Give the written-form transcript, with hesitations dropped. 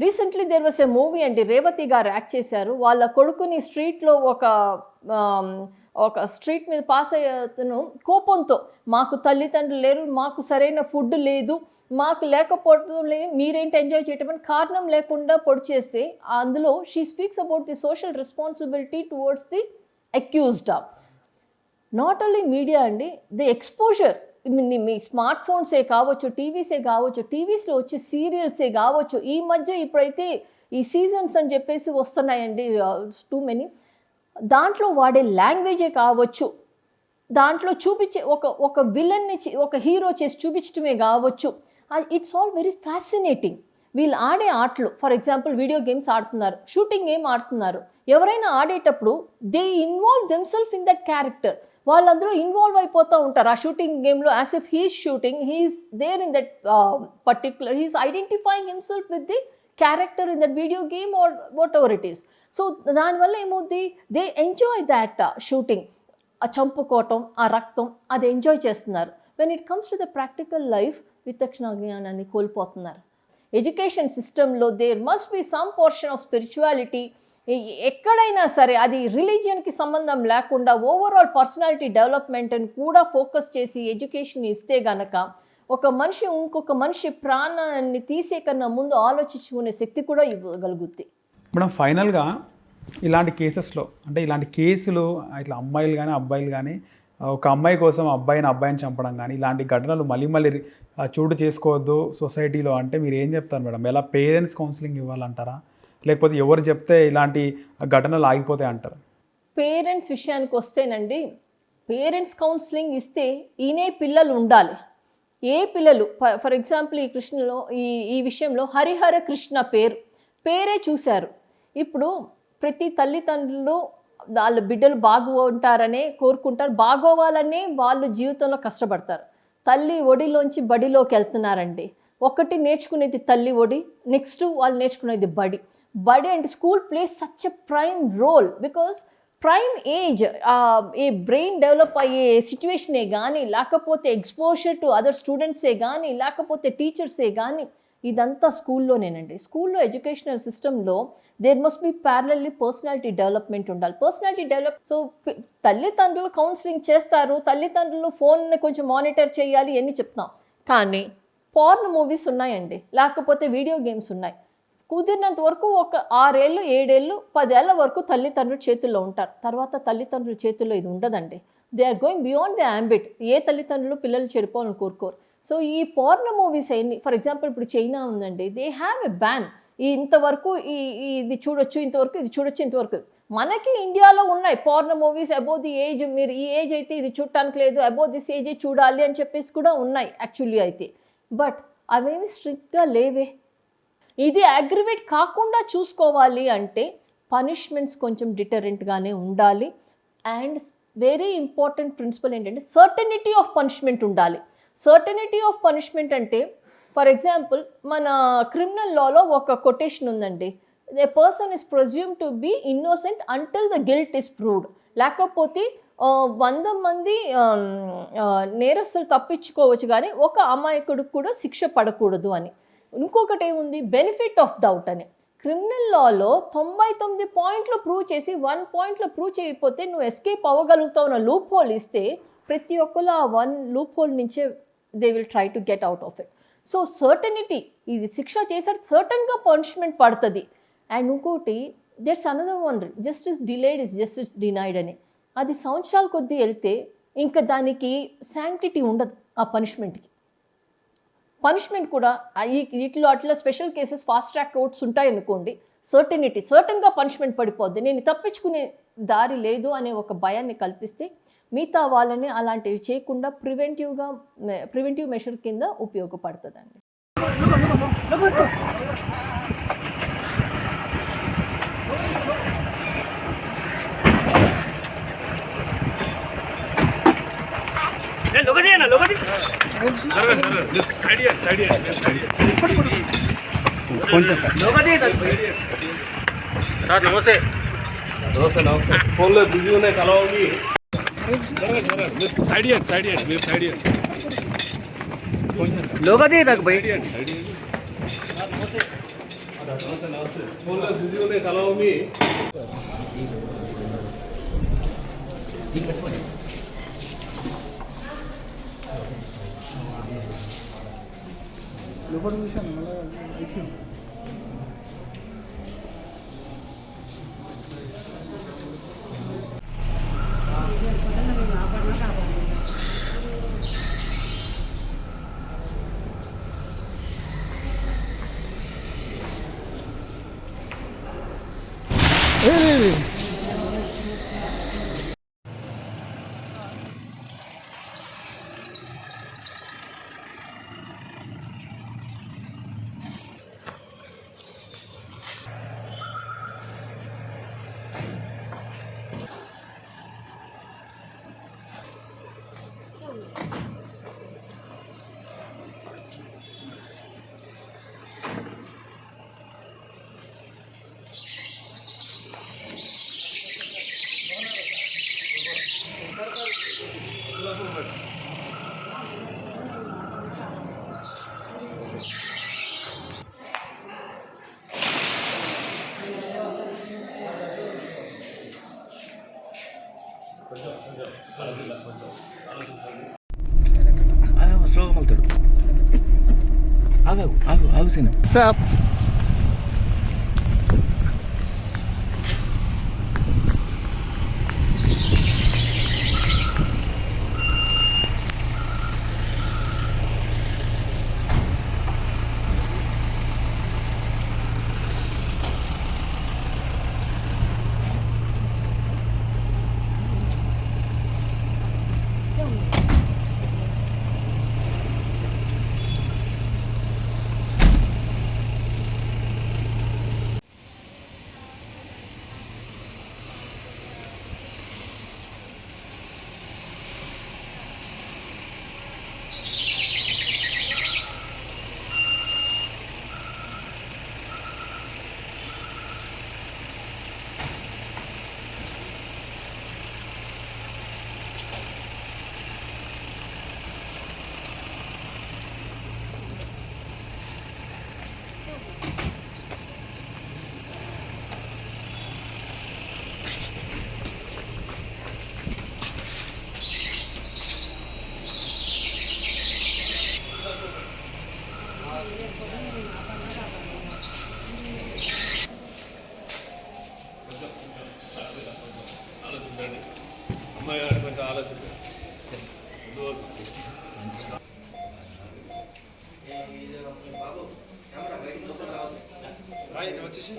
Recently there was a movie అండి, రేవతి గారు act చేశారు. వాళ్ళ కొడుకుని స్ట్రీట్లో ఒక స్ట్రీట్ మీద పాస్ అయ్యేతను కోపంతో, మాకు తల్లిదండ్రులు లేరు, మాకు సరైన ఫుడ్ లేదు, మాకు లేకపోవడం మీరేంటి ఎంజాయ్ చేయటం అని కారణం లేకుండా పొడి చేస్తే, అందులో she speaks about the social responsibility towards the accused. Not only media అండి, ది ఎక్స్పోజర్, మీ స్మార్ట్ ఫోన్సే కావచ్చు, టీవీసే కావచ్చు, టీవీస్లో వచ్చే సీరియల్సే కావచ్చు, ఈ మధ్య ఇప్పుడైతే ఈ సీజన్స్ అని చెప్పేసి వస్తున్నాయండి, టూ మెనీ. దాంట్లో వాడే లాంగ్వేజే కావచ్చు, దాంట్లో చూపించే ఒక విలన్ని ఒక హీరో చేసి చూపించడమే కావచ్చు, ఇట్స్ ఆల్ వెరీ ఫ్యాసినేటింగ్. వీళ్ళు ఆడే ఆటలు, ఫర్ ఎగ్జాంపుల్ వీడియో గేమ్స్ ఆడుతున్నారు, షూటింగ్ గేమ్ ఆడుతున్నారు, ఎవరైనా ఆడేటప్పుడు they involve themselves in that character. వాళ్ళందరూ ఇన్వాల్వ్ అయిపోతూ ఉంటారు ఆ షూటింగ్ గేమ్లో, as if he's shooting, he's there in that particular, he's identifying himself with the character in that video game or whatever it is. So దానివల్ల ఏమవుద్ది, they enjoy that shooting, ఆ చంపుకోవటం, ఆ రక్తం, అది ఎంజాయ్ చేస్తున్నారు. When it comes to the practical life, విచక్షణ జ్ఞానాన్ని కోల్పోతున్నారు. ఎడ్యుకేషన్ సిస్టంలో there must be some portion of spirituality. ఎక్కడైనా సరే అది రిలీజియన్కి సంబంధం లేకుండా ఓవరాల్ పర్సనాలిటీ డెవలప్మెంట్ని కూడా ఫోకస్ చేసి ఎడ్యుకేషన్ ఇస్తే గనక ఒక మనిషి ఇంకొక మనిషి ప్రాణాన్ని తీసే కన్నా ముందు ఆలోచించుకునే శక్తి కూడా ఇవ్వగలుగుద్ది. మేడం, ఫైనల్గా ఇలాంటి కేసెస్లో, అంటే ఇలాంటి కేసులు ఇట్లా అమ్మాయిలు కానీ అబ్బాయిలు కానీ ఒక అమ్మాయి కోసం అబ్బాయిని చంపడం కానీ ఇలాంటి ఘటనలు మళ్ళీ చోటు చేసుకోవద్దు సొసైటీలో అంటే మీరు ఏం చెప్తారు మేడం? ఎలా పేరెంట్స్ కౌన్సిలింగ్ ఇవ్వాలంటారా, లేకపోతే ఎవరు చెప్తే ఇలాంటి ఘటనలు ఆగిపోతాయి అంటారు? పేరెంట్స్ విషయానికి వస్తేనండి, పేరెంట్స్ కౌన్సిలింగ్ ఇస్తే ఈయనే పిల్లలు ఉండాలి. ఏ పిల్లలు, ఫర్ ఎగ్జాంపుల్ ఈ కృష్ణలో ఈ విషయంలో హరిహర కృష్ణ పేరే చూశారు. ఇప్పుడు ప్రతి తల్లిదండ్రులు వాళ్ళ బిడ్డలు బాగుంటారనే కోరుకుంటారు, బాగోవాలనే వాళ్ళు జీవితంలో కష్టపడతారు. తల్లి ఒడిలోంచి బడిలోకి వెళ్తున్నారండి. ఒకటి నేర్చుకునేది తల్లి ఒడి, నెక్స్ట్ వాళ్ళు నేర్చుకునేది బడి అంటే school place such a prime role, because prime age, ఏ బ్రెయిన్ డెవలప్ అయ్యే సిచ్యువేషనే కానీ, లేకపోతే ఎక్స్పోజర్ టు అదర్ స్టూడెంట్సే కానీ, లేకపోతే టీచర్సే కానీ, ఇదంతా స్కూల్లోనేనండి. స్కూల్లో ఎడ్యుకేషనల్ సిస్టంలో there must be parallelly personality development ఉండాలి. పర్సనాలిటీ డెవలప్, సో తల్లిదండ్రులు కౌన్సిలింగ్ చేస్తారు, తల్లిదండ్రులు ఫోన్ని కొంచెం మానిటర్ చేయాలి అని చెప్తాం. కానీ పార్న్ మూవీస్ ఉన్నాయండి, లేకపోతే వీడియో గేమ్స్ ఉన్నాయి. కుదిరినంత వరకు ఒక 6 ఏళ్ళు 7 ఏళ్ళు 10 ఏళ్ళ వరకు తల్లిదండ్రుల చేతుల్లో ఉంటారు. తర్వాత తల్లిదండ్రుల చేతుల్లో ఇది ఉండదండి. They are going beyond the ambit. ఏ తల్లిదండ్రులు పిల్లలు చెడిపోవాలని కోరుకోరు. సో ఈ పార్న్ మూవీస్ అయ్యి, ఫర్ ఎగ్జాంపుల్ ఇప్పుడు చైనా ఉందండి, దే హ్యావ్ ఎ బ్యాన్. ఇంతవరకు ఇది చూడొచ్చు, ఇంతవరకు ఇది చూడొచ్చు, ఇంతవరకు. మనకి ఇండియాలో ఉన్నాయి porn movies above the age, మీరు ఈ ఏజ్ అయితే ఇది చూడటానికి లేదు, అబౌవ్ దిస్ ఏజే చూడాలి అని చెప్పేసి కూడా ఉన్నాయి యాక్చువల్లీ అయితే. బట్ అవేమి స్ట్రిక్ట్గా లేవే. ఇది అగ్రివేట్ కాకుండా చూసుకోవాలి అంటే పనిష్మెంట్స్ కొంచెం డిటరెంట్గానే ఉండాలి. అండ్ వెరీ ఇంపార్టెంట్ ప్రిన్సిపల్ ఏంటంటే సర్టనిటీ ఆఫ్ పనిష్మెంట్ ఉండాలి. సర్టనిటీ ఆఫ్ పనిష్మెంట్ అంటే, ఫర్ ఎగ్జాంపుల్ మన క్రిమినల్ లాలో ఒక కొటేషన్ ఉందండి, the person is presume to be innocent until the guilt is proved. లేకపోతే 100 మంది నేరస్తులు తప్పించుకోవచ్చు కానీ ఒక అమాయకుడికి కూడా శిక్ష పడకూడదు అని. ఇంకొకటి ఏముంది, బెనిఫిట్ ఆఫ్ డౌట్ అని. క్రిమినల్ లాలో 99 పాయింట్లు ప్రూవ్ చేసి 1 పాయింట్లో ప్రూవ్ చేయకపోతే నువ్వు ఎస్కేప్ అవ్వగలుగుతావు అన్న లూప్ హోల్ ఇస్తే ప్రతి ఒక్కరు ఆ 1 లూప్ హోల్ నుంచే they will try to get out of it. So certainty, ఇది శిక్ష చేశారు, సర్టన్గా పనిష్మెంట్ పడుతుంది. అండ్ ఇంకోటి, there's another one, justice delayed is justice denied అని. అది సంవత్సరాల కొద్దీ వెళ్తే ఇంకా దానికి శాంక్టిటీ ఉండదు ఆ పనిష్మెంట్కి. పనిష్మెంట్ కూడా వీటిలో అట్లా special cases fast track courts ఉంటాయి అనుకోండి, సర్టన్గా పనిష్మెంట్ పడిపోద్ది, నేను తప్పించుకునే దారి లేదు అనే ఒక భయాన్ని కల్పిస్తే మిగతా వాళ్ళని అలాంటివి చేయకుండా ప్రివెంటివ్ మెషర్ కింద ఉపయోగపడుతుందండి. సార్ నమస్తే. ఫోన్లో బిజీ ఉన్నాయి, కలవాలి. లోగది నాకు బయట స్లోగా మలుతాడు. ఆగు ఆగు ఆగు సీన్. వచ్చేసి